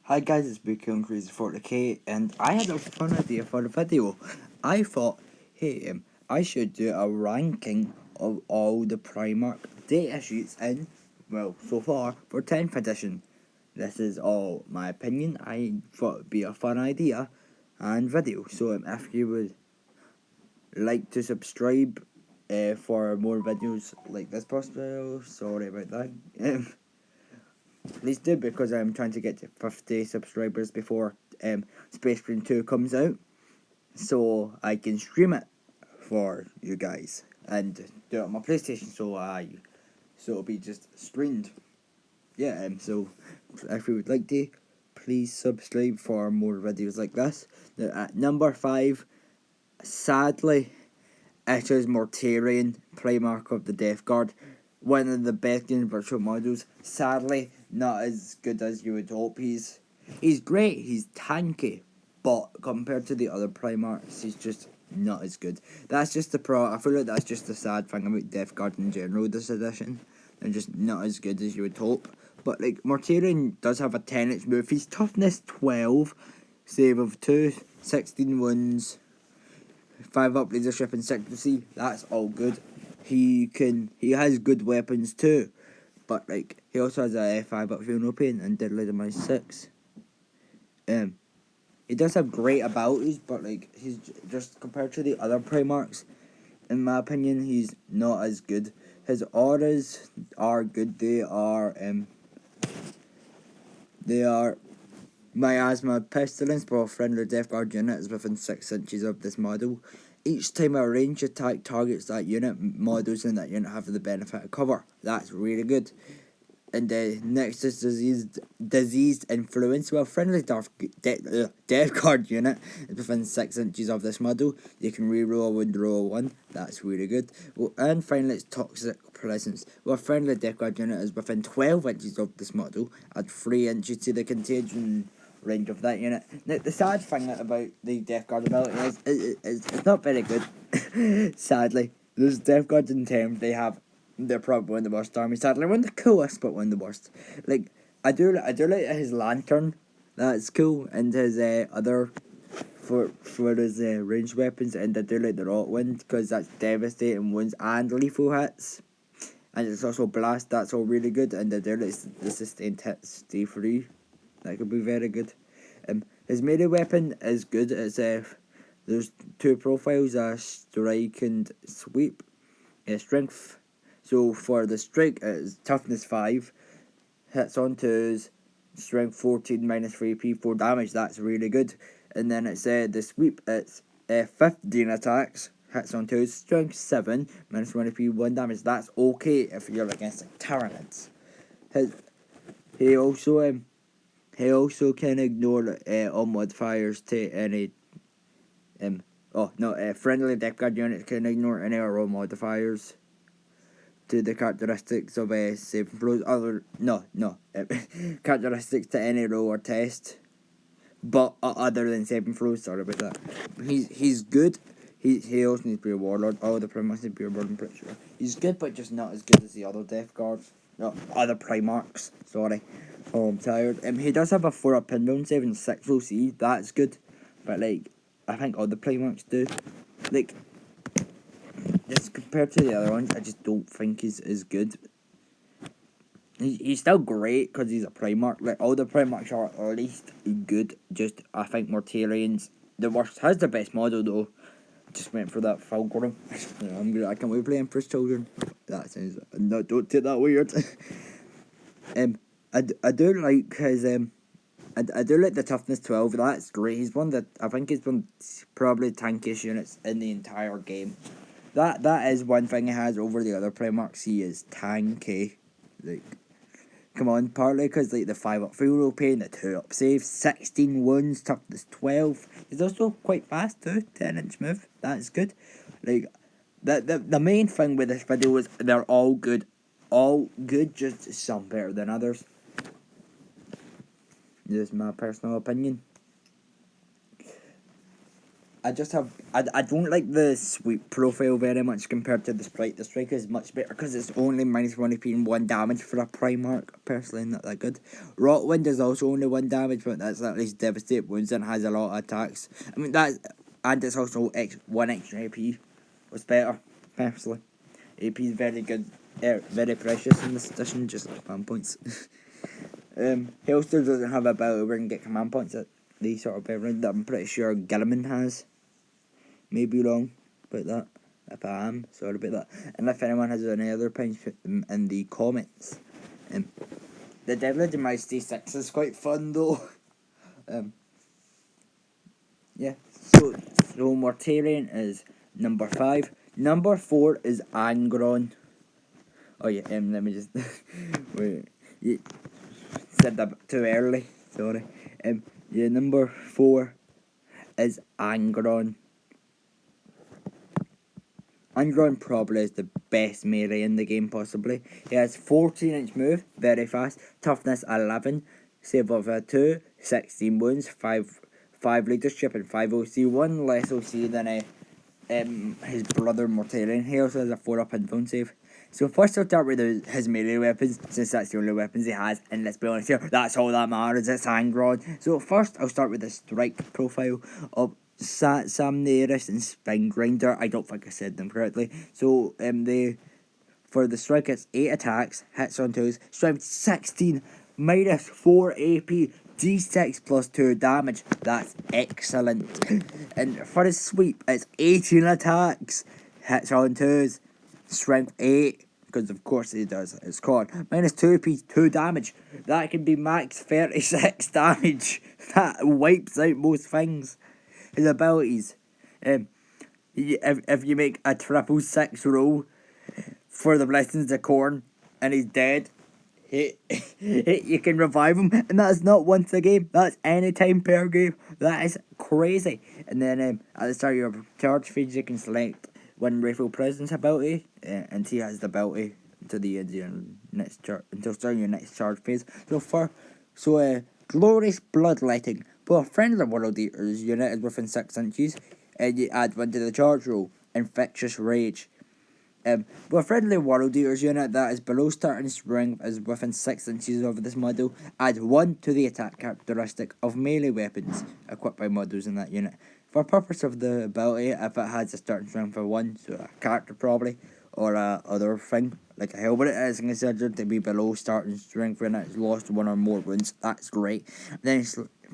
Hi guys, it's Bookie Crazy 40k, and I had a fun idea for the video. I thought, hey, I should do a ranking of all the Primarch data sheets in, well, so far, for 10th edition. This is all my opinion. I thought it'd be a fun idea and video. So if you would like to subscribe for more videos like this possible, sorry about that. Please do, because I'm trying to get to 50 subscribers before Space Marine 2 comes out, so I can stream it for you guys and do it on my PlayStation. So it'll be just streamed. Yeah. So if you would like to, please subscribe for more videos like this. Now, at number 5, sadly, it is Mortarion, Primarch of the Death Guard. One of the best virtual models. Sadly, not as good as you would hope. He's great, he's tanky, but compared to the other Primarchs, he's just not as good. That's just the I feel like that's just the sad thing about Death Guard in general this edition. They're just not as good as you would hope. But like, Mortarion does have a 10-inch move. He's toughness 12, save of 2, 16 wounds, 5 up leadership and secrecy. That's all good. He has good weapons too, but like, he also has a 5 up funeral pain and deadly damage 6. He does have great abilities, but like, he's just, compared to the other Primarchs, in my opinion, he's not as good. His auras are good. They are Miasma Pestilence, but a friendly Death Guard unit is within 6 inches of this model. Each time a range attack targets that unit, models in that unit have the benefit of cover. That's really good. And next is Diseased Influence. Well, friendly Death Guard unit is within 6 inches of this model. You can reroll a wound roll 1. That's really good. Well, and finally, it's Toxic Presence. Well, a friendly Death Guard unit is within 12 inches of this model. Add 3 inches to the contagion range of that unit. Now, the sad thing about the Death Guard ability is it's not very good. Sadly, those Death Guards in terms, they're probably one of the worst armies. Sadly, one of the coolest, but one of the worst. Like, I do like his lantern. That's cool, and his other for his ranged weapons, and I do like the rot wind, because that's devastating wounds and lethal hits. And it's also blast. That's all really good, and I do like the sustained hits D3. That could be very good. His melee weapon is good. It's there's 2 profiles: strike and sweep. Strength. So for the strike, it's toughness 5, hits on 2s, strength 14, minus 3p, 4 damage. That's really good. And then it's the sweep. It's 15 attacks, hits on 2s, strength 7, minus 1p, 1 damage. That's okay if you're against like Tyranids. He also can ignore all modifiers to any friendly Death Guard units can ignore any or all modifiers to the characteristics of saving throws. Characteristics to any roll or test, but other than saving throws. Sorry about that. He's good. He also needs to be a warlord. Oh, the Primarchs need to be a warlord, I'm pretty sure. He's good, but just not as good as the other Death Guards. No, other Primarchs. Sorry. Oh, I'm tired. He does have a 4-up pinbone save and 6 OC. That's good. But like, I think all the Primarchs do. Like, just compared to the other ones, I just don't think he's as good. He's still great because he's a Primarch. Like, all the Primarchs are at least good. Just, I think Mortarion's the worst. Has the best model though. Just went for that Fulgrim. I can't wait to play Emperor's Children. That sounds, no, don't take that weird. I do like his I do like the toughness 12. That's great. He's I think he's one probably tankiest units in the entire game. That is one thing he has over the other Primarchs. He is tanky. Like, come on, partly because like the 5-up funeral pain, the 2-up save, 16 wounds, toughness 12. He's also quite fast too. 10-inch move. That's good. Like, the main thing with this video is they're all good. All good, just some better than others. This is my personal opinion. I don't like the sweep profile very much compared to the strike. The strike is much better because it's only -1 AP and 1 damage for a Primarch. Personally, not that good. Rotwind is also only 1 damage, but that's at least devastate wounds and has a lot of attacks. I mean and it's also 1 extra AP. Was better personally. AP is very good, very precious in this edition, just like command points. Hailstorm doesn't have a ability where you can get command points at the sort of round that I'm pretty sure Gilliman has. Maybe wrong about that. If I am, sorry about that. And if anyone has any other points, put them in the comments. The Devil of Demise D6 is quite fun though. Yeah. So Mortarion is number 5. Number 4 is Angron. Oh yeah. Let me just wait. Yeah, said that too early. Sorry. Yeah. Number 4 is Angron. Angron probably is the best melee in the game, possibly. He has 14-inch move, very fast, toughness 11, save of 2, 16 wounds, 5 leadership, and 5 OC, 1 less OC than his brother Mortarion. He also has a 4-up invuln save. So first I'll start with his melee weapons, since that's the only weapons he has, and let's be honest here, that's all that matters, it's Angron. So first I'll start with the strike profile of Samnaris and Spine Grinder. I don't think I said them correctly. So for the strike it's 8 attacks, hits on 2s, strength 16, -4 AP, D6 plus 2 damage. That's excellent. And for his sweep it's 18 attacks, hits on 2s, strength 8, because of course he does. It's called -2 AP, 2 damage. That can be max 36 damage. That wipes out most things. His abilities. If you make a 666 roll for the Blessings of Corn and he's dead, you can revive him, and that's not once a game. That's any time per game. That is crazy. And then at the start of your charge phase, you can select one Rifle Presence ability, and he has the ability until the end of your until starting your next charge phase. Glorious Bloodletting. But a friendly World Eater's unit is within 6 inches, and you add 1 to the charge roll. Infectious Rage. But a friendly World Eater's unit that is below starting strength is within 6 inches of this model, add 1 to the attack characteristic of melee weapons equipped by models in that unit. For purpose of the ability, if it has a starting strength of 1, so a character probably, or a other thing, like a helmet, it is considered to be below starting strength when it's lost 1 or more wounds. That's great. Then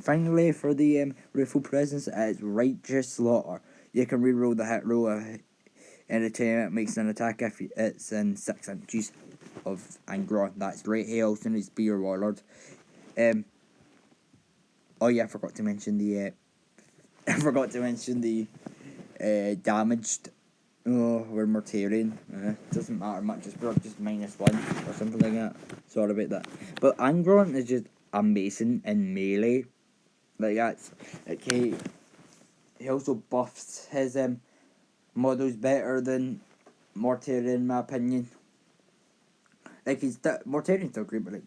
finally, for the Rifle Presence, it's Righteous Slaughter. You can reroll the hit roll anytime it makes an attack if it's in 6 inches of Angron. That's great. He also needs to be your Warlord. Oh yeah, I forgot to mention the damaged. Oh, we're Mortarion. Doesn't matter much. It's probably just -1 or something like that. Sorry about that. But Angron is just amazing in melee. Like that's okay. He also buffs his models better than Mortarion, in my opinion. Like Mortarion's still great, but like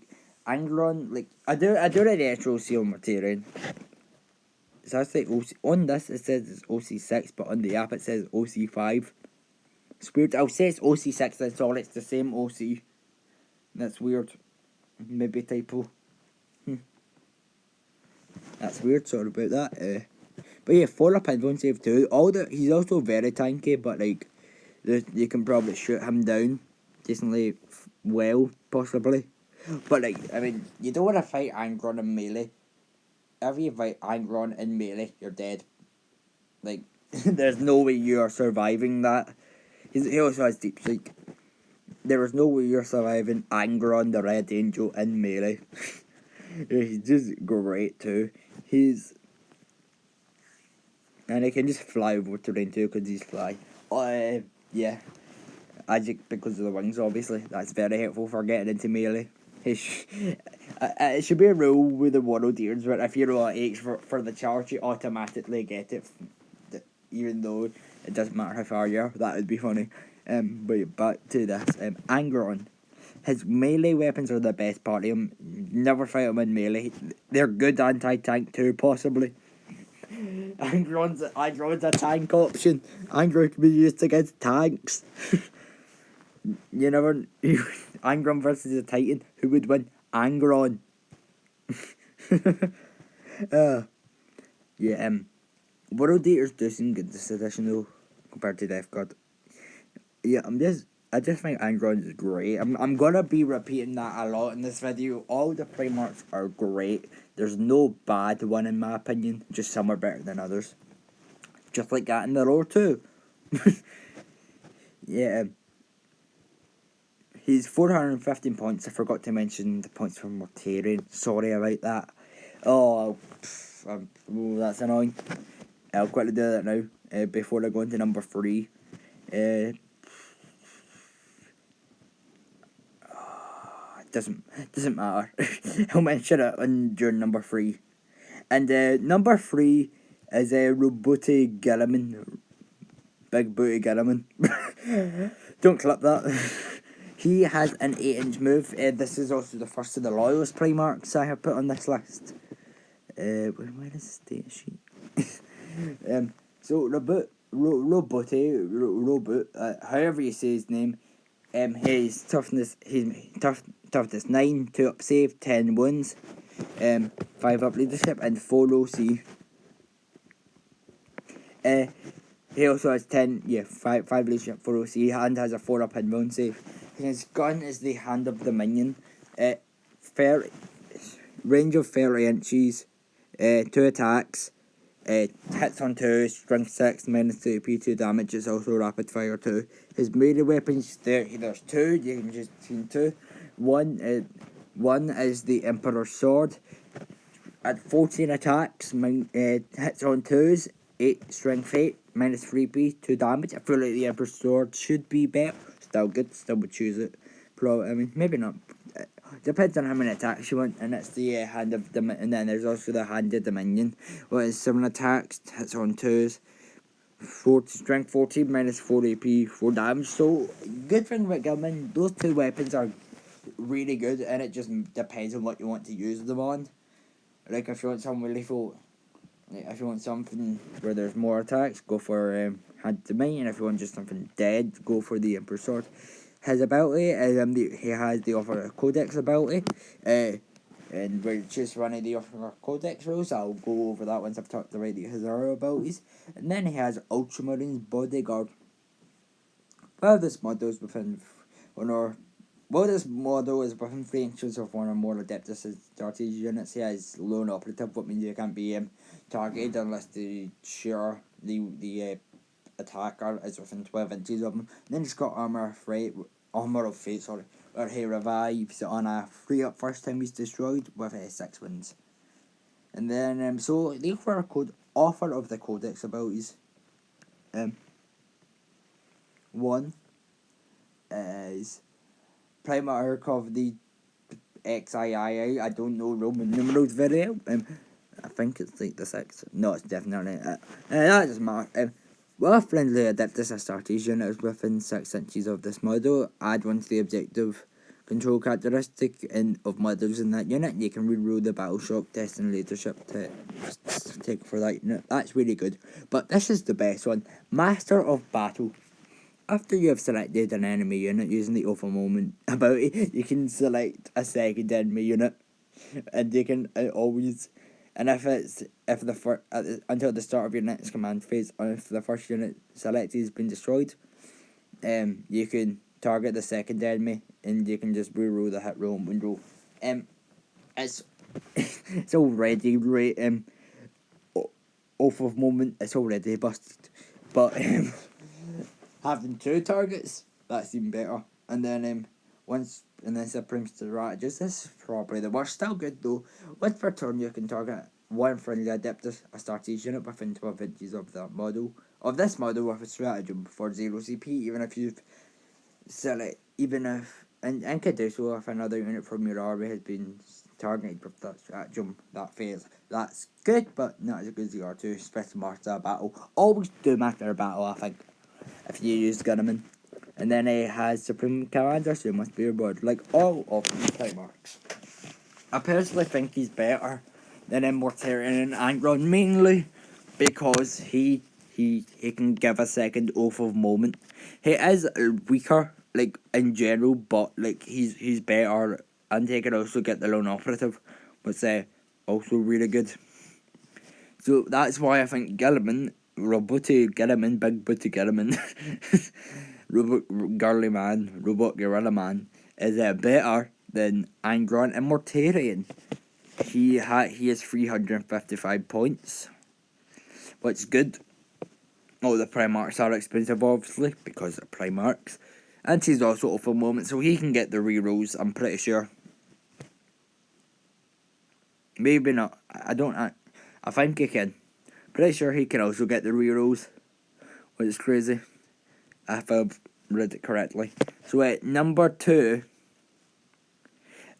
Angron, like I do like the actual seal Mortarion. It's actually on this it says it's OC6, but on the app it says OC5. It's weird. I'll say it's OC6. That's all. It's the same OC. That's weird. Maybe typo. That's weird. Sorry about that. But yeah, 4-up invuln save too. He's also very tanky, but like you can probably shoot him down decently well, possibly. But like I mean, you don't want to fight Angron in melee. If you fight Angron in melee, you're dead. Like there's no way you are surviving that. He also has Deep Seek. There is no way you're surviving Angron the Red Angel in melee. He's just great too. And he can just fly over terrain too, because he's fly. Yeah. Because of the wings, obviously. That's very helpful for getting into melee. It should be a rule with the World Eaters where if you roll an H for the charge, you automatically get it. Even though it doesn't matter how far you are. That would be funny. But back to this. Angron. His melee weapons are the best part of him. Never fight him in melee. They're good anti-tank too, possibly. Angron's a tank option. Angron can be used against tanks. You never. Angron versus a Titan. Who would win? Angron. Yeah. World Eaters do seem good this edition though, compared to Death God. Yeah, I just think Angron is great. I'm gonna be repeating that a lot in this video. All the Primarchs are great. There's no bad one in my opinion. Just some are better than others. Just like that in the lore too. Yeah. He's 415 points. I forgot to mention the points from Mortarian. Sorry about that. That's annoying. I'll quickly do that now. Before I go into number 3. It doesn't matter. I'll mention it during number 3. And number 3 is Robote Gilliman. Big Booty Gilliman. Don't clip that. He has an 8-inch move. This is also the first of the loyalist Primarchs I have put on this list. Where is the data sheet? So Robot, however you say his name, his toughness 9, 2 up save, 10 wounds, 5 up leadership, and 4 OC. He also has 5 leadership, 4 OC, and has a 4 up and wound save. His gun is the Hand of the Minion. Range of 30 inches, 2 attacks, hits on 2, strength 6, -2 P2 damage. It's also rapid fire 2. His melee weapons, there's 2, you can just see 2. One is the Emperor's Sword. At 14 attacks, hits on 2s, 8 strength 8, -3 P2 damage. I feel like the Emperor's Sword should be better. Still good, still would choose it. Probably, I mean, maybe not. Depends on how many attacks you want, and it's the Hand of the and then there's also the Hand of Dominion. What is 7 attacks, hits on 2s, 4 strength 14, -4 AP, 4 damage. So good thing about Gilman, those 2 weapons are really good, and it just depends on what you want to use them on. Like if you want something really full. If you want something where there's more attacks, go for Hand to Minion. If you want just something dead, go for the Emperor's Sword. His ability is he has the Offer Codex ability, and which is one of the Offer Codex rules. I'll go over that once I've talked about his other abilities. And then he has Ultramarines Bodyguard. This model is within this model is within 3 inches of one or more Adeptus Strategy units. He has lone operative, what means you can't be targeted unless the attacker is within 12 inches of him. And then he's got Armor of Fate, where he revives on a 3 up first time he's destroyed with 6 wins. And then so the offer of the Codex abilities. 1 is Primarch of the XIII. I don't know Roman numerals very well. I think it's like the 6. No, it's definitely that doesn't matter. Well, friendly Adeptus Astartes unit is within 6 inches of this model. Add 1 to the objective control characteristic of models in that unit. You can reroll the battle shock test and leadership to take for that unit. That's really good. But this is the best one. Master of Battle. After you have selected an enemy unit using the Alpha Moment ability, you can select a second enemy unit, and you can always. And until the start of your next command phase, or if the first unit selected has been destroyed, you can target the second enemy, and you can just reroll the hit roll and win roll. It's it's already right. Off of moment, it's already busted, but having 2 targets, that's even better. And then Supreme Strategist, this is probably the worst. Still good though. Once per turn, you can target 1 friendly Adeptus Astartes unit within 12 inches of that model. Of this model with a stratagem for 0 CP, even if and could do so if another unit from your army has been targeted with that stratagem that fails. That's good, but not as good as the R2, especially Master Battle. Always do Master Battle, I think, if you use Gunnerman. And then he has Supreme Commander, so he must be rewarded, like all of the Primarchs. I personally think he's better than Mortarian and Angron, mainly because he can give a second oath of moment. He is weaker, like in general, but like he's better, and he can also get the lone operative, which also really good. So that's why I think Gilliman, Roboty Gilliman, Big Booty Gilliman, Robot Girly Man, Robot Gorilla Man is better than Angron and Mortarian. He has 355 points, which is good. Oh, the Primarchs are expensive, obviously, because they're Primarchs. And he's also off a moment, so he can get the rerolls, I'm pretty sure. Maybe not. I think he can. Pretty sure he can also get the rerolls, which is crazy, if I've read it correctly. So, number 2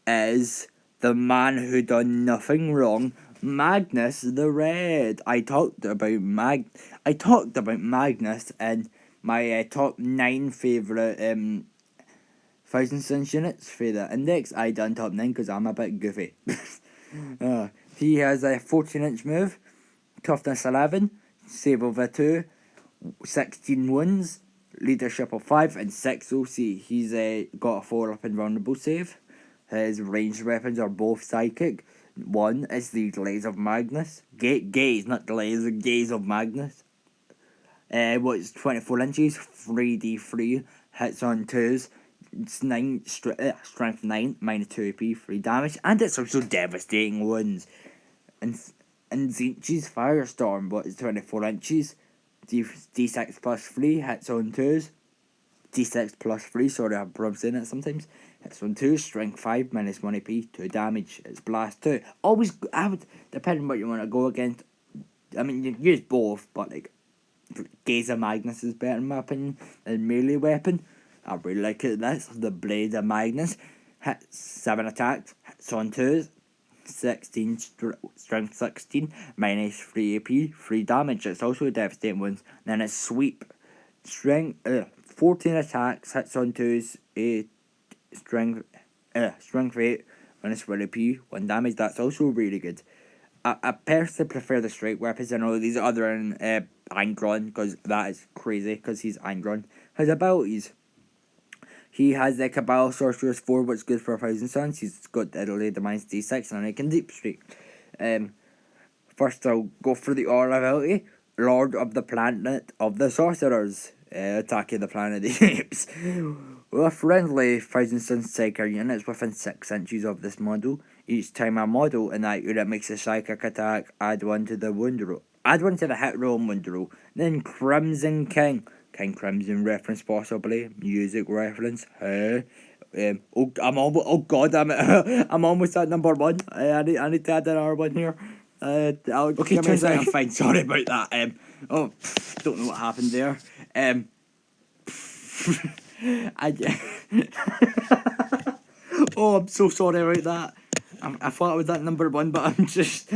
is the man who done nothing wrong, Magnus the Red. I talked about Magnus in my top 9 favourite Thousand Suns units for the index. I done top 9 because I'm a bit goofy. He has a 14-inch move, toughness 11, save of a 2, 16 wounds, leadership of 5, and 6 OC. He's got a 4 up invulnerable save. His ranged weapons are both psychic. One is the Glaze of Magnus. Gaze, not Glaze, Gaze of Magnus. What's 24 inches, 3d3, hits on 2s, strength 9, minus 2 AP, 3 damage, and it's also devastating wounds. And Zinchi's Firestorm, what is 24 inches, d6 plus 3, hits on 2s, d6 plus 3, sorry, I have problems saying it sometimes. Hits on 2, strength 5, minus 1 AP, 2 damage, it's blast 2. Always, depending on what you want to go against, I mean, you can use both, but like, Gaze of Magnus is better in my opinion than melee weapon. I really like it. This the Blade of Magnus hits 7 attacks, hits on 2s, 16 strength 16, minus 3 AP, 3 damage. It's also devastating ones. Then it's Sweep, strength 14 attacks, hits on 2s, strength 8, minus 4 AP, 1 damage. That's also really good. I personally prefer the strike weapons. I know these other in Angron, because that is crazy, because he's Angron. His abilities. He has the Cabal Sorcerer's 4, which is good for 1,000 Suns. He's got Italy, the minus D6, and he can deep streak. First, I'll go for the aura ability. Lord of the Planet of the Sorcerers. Attacking the Planet of the Apes. With friendly 1,000 Suns Psyker units within 6 inches of this model. Each time a model in that unit makes a psychic attack, add 1 to the wound roll. Add 1 to the hit roll and wound roll. Then Crimson King. King Crimson reference possibly. Music reference. I'm almost at number 1. I need to add another one here. Okay, turns out I'm fine. Sorry about that. Don't know what happened there. I'm so sorry about that. I thought I was at number 1, but I'm just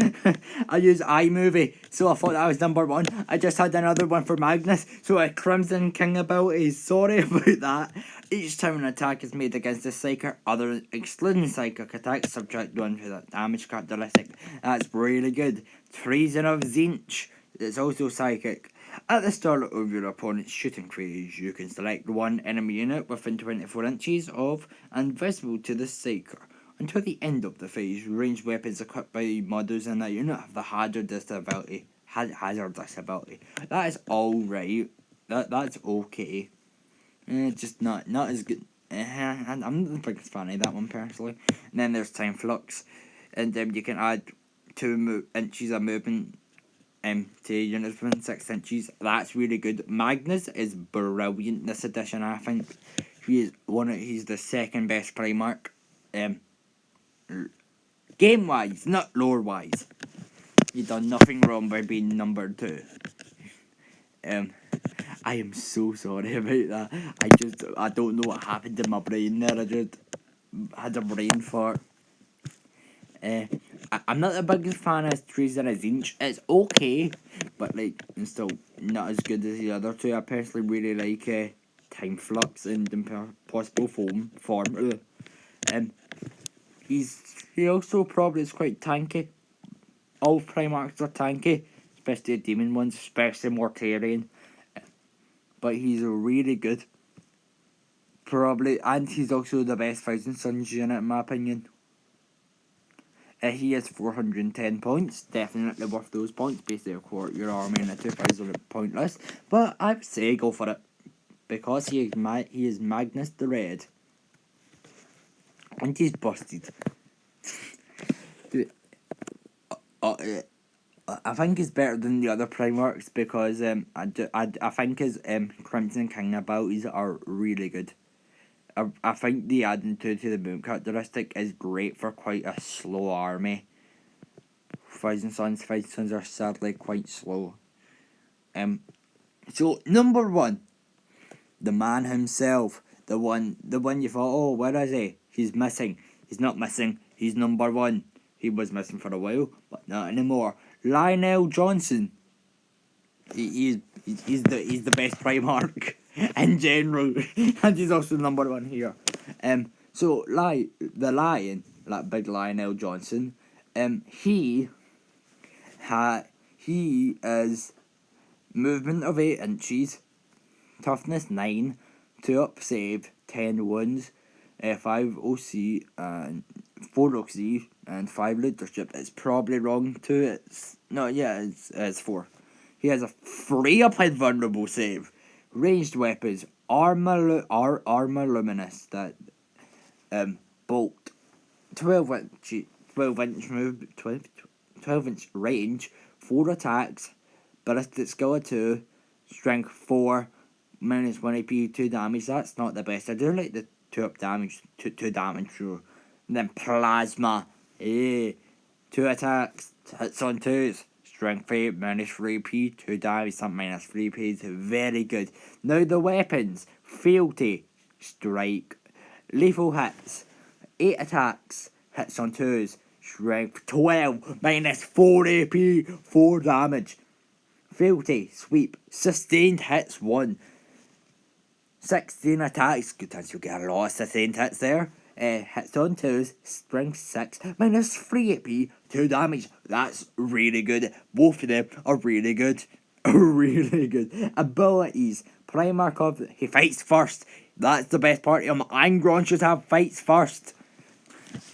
I use iMovie, so I thought that was number 1. I just had another one for Magnus, so a Crimson King ability. Sorry about that. Each time an attack is made against a Psyker, other excluding Psychic attacks, subtract 1 to that damage characteristic. That's really good. Treason of Zinch. It's also Psychic. At the start of your opponent's shooting phase, you can select one enemy unit within 24 inches of and visible to the Psyker. Until the end of the phase, ranged weapons equipped by models in that unit have the hazardous ability. That is alright. That's okay. Just not as good. I'm not the biggest fan of that one personally. And then there's Time Flux, and you can add 2 inches of movement to units within 6 inches. That's really good. Magnus is brilliant this edition. I think he's the second best Primarch. Game wise, not lore wise. You done nothing wrong by being number 2. I am so sorry about that. I don't know what happened in my brain there. I just had a brain fart. I'm not the biggest fan of Treason of Zinch. It's okay, but like it's still not as good as the other 2. I personally really like Time Flux and Impossible Form. He also probably is quite tanky. All Primarchs are tanky. especially the demon ones, especially Mortarion. But he's really good. Probably, and he's also the best Thousand Suns unit in my opinion. He has 410 points, definitely worth those points. Basically, a quarter your army in a 2000 point list. But I would say go for it because he is Magnus the Red, and he's busted. I think he's better than the other Primarchs because I think his Crimson King abilities are really good. I think the adding to the moon characteristic is great for quite a slow army. Thousand Suns are sadly quite slow. So number one, the man himself, the one you thought, oh, where is he? He's missing. He's not missing. He's number one. He was missing for a while, but not anymore. Lionel Johnson. He's the best Primarch in general, and he's also number one here. So the lion, like big Lionel Johnson, he is movement of 8 inches, toughness 9, 2 up save, 10 wounds, 5 OC and 4 OC and 5 leadership. It's probably wrong too. It's 4. He has a 3 up invulnerable save, ranged weapons, armor luminous that bolt, 12 inch range, 4 attacks, ballistic skill 2, strength 4, minus 1 AP, 2 damage. That's not the best. I do like the 2 up damage, 2 damage, sure. And then plasma, 2 attacks, hits on 2s. Strength 8, minus 3 AP, 2 damage, something minus 3 AP is very good. Now the weapons, fealty, strike, lethal hits, 8 attacks, hits on 2s, strength 12, minus 4 AP, 4 damage. Fealty, sweep, sustained hits 1, 16 attacks, good chance you'll get a lot of sustained hits there. Hits on 2s, strength 6, minus 3 AP, 2 damage. That's really good. Both of them are really good. Really good. Abilities. Primarch of... He fights first. That's the best part of him. Angron should have fights first.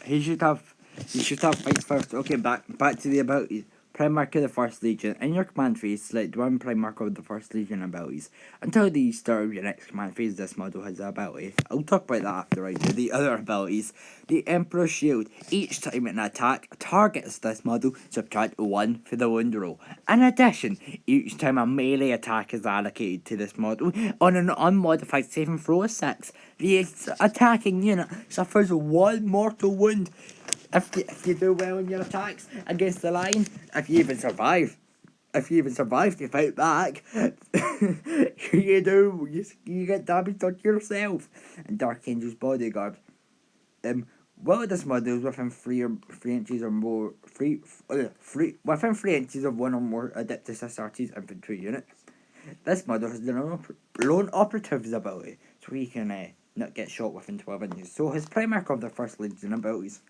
He should have fights first. Okay, back to the abilities. Primarch of the First Legion. In your command phase, select one Primarch of the First Legion abilities. Until the start of your next command phase, this model has the ability. I'll talk about that after I do the other abilities. The Emperor's Shield. Each time an attack targets this model, subtract 1 for the wound roll. In addition, each time a melee attack is allocated to this model, on an unmodified saving throw of 6, the attacking unit suffers 1 mortal wound. If you do well in your attacks against the lion, if you even survive to fight back, you get damage on yourself. And Dark Angel's Bodyguard. Well, this model is within 3 inches or more, within 3 inches of 1 or more Adeptus Astartes infantry units. This model has the lone operative's ability, so he can not get shot within 12 inches. So his Primarch of the First Legion abilities.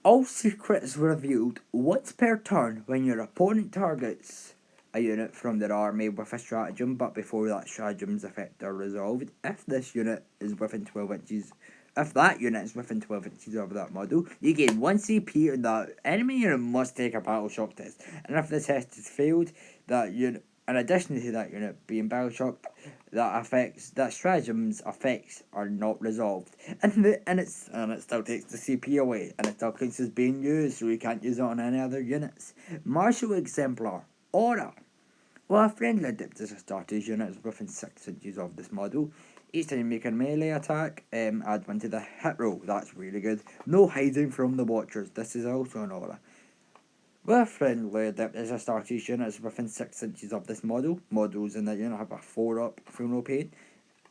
All secrets revealed once per turn when your opponent targets a unit from their army with a stratagem, but before that stratagem's effect are resolved. If that unit is within 12 inches of that model, you gain 1 CP and that enemy unit must take a battle shock test. And if the test is failed, that unit, in addition to that unit being battle shocked, that stratagem's effects are not resolved, and it still takes the CP away, and it still counts as being used, so you can't use it on any other units. Martial Exemplar Aura. Well, a friendly Adeptus Astartes unit is within 6 inches of this model. Each time you make a melee attack, add 1 to the hit roll. That's really good. No hiding from the Watchers. This is also an aura. Well, friendly Adeptus Astartes unit is within 6 inches of this model. Models in the unit have a 4 up funeral pain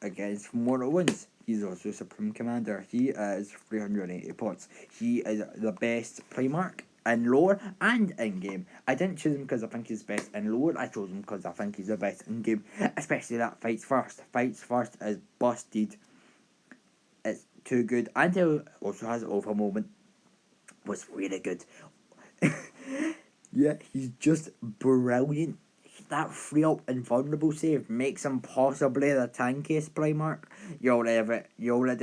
against mortal wounds. He's also Supreme Commander. He is 380 points. He is the best Primarch in lore and in game. I didn't choose him because I think he's best in lore. I chose him because I think he's the best in game. Especially that fights first. Fights first is busted. It's too good. And he also has Alpha Moment. Was really good. Yeah, he's just brilliant. That free up invulnerable save makes him possibly the tankiest Primarch. You already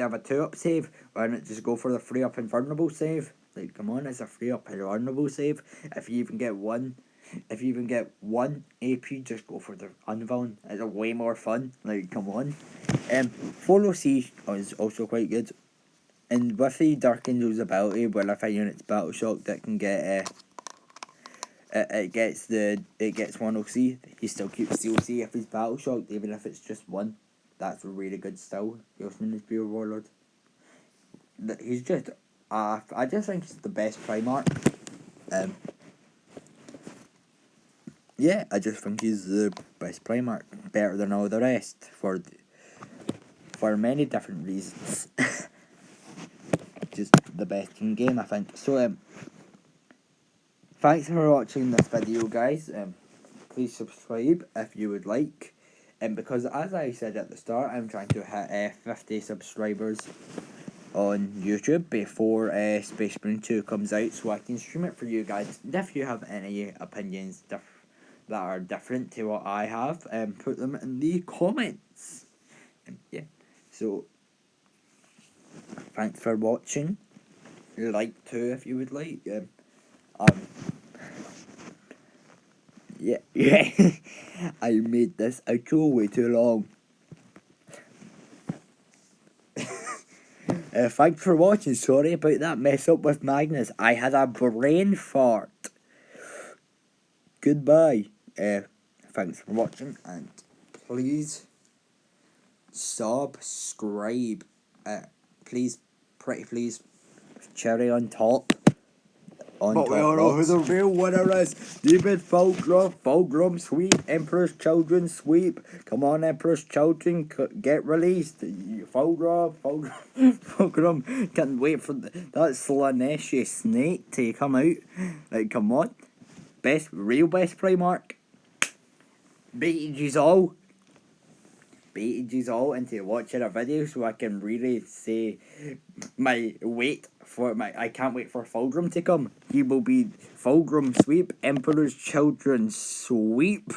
have a 2-up save. Why not just go for the free up invulnerable save? Like, come on, it's a free up invulnerable save. If you even get one AP, just go for the unvuln. It's way more fun. Like, come on. Follow C is also quite good. And with the Dark Angel's ability, well, if a unit's battle shock, that can get it gets 1 OC. He still keeps the OC if he's battle shocked, even if it's just 1. That's really good still. Gilsman is pure warlord. He's just I just think he's the best Primarch. Yeah, I just think he's the best Primarch, better than all the rest for many different reasons. Just the best in game, I think. So thanks for watching this video, guys. Please subscribe if you would like. And because, as I said at the start, I'm trying to hit 50 subscribers on YouTube before Space Marine 2 comes out, so I can stream it for you guys. And if you have any opinions that are different to what I have, put them in the comments. Yeah, so thanks for watching. Like too if you would like. Yeah, I made this outro way too long. Thanks for watching. Sorry about that mess up with Magnus. I had a brain fart. Goodbye. Thanks for watching, and please subscribe. Please, pretty please, cherry on top. But we all know who the real winner is. David Fulgrim sweep, Emperor's Children sweep. Come on, Emperor's Children, get released. Fulgrim, can't wait for that Slaneshi snake to come out. Like, come on. Real best Primarch. Baited yous all. Into watching a video so I can really say I can't wait for Fulgrim to come. He will be Fulgrim sweep, Emperor's Children sweep.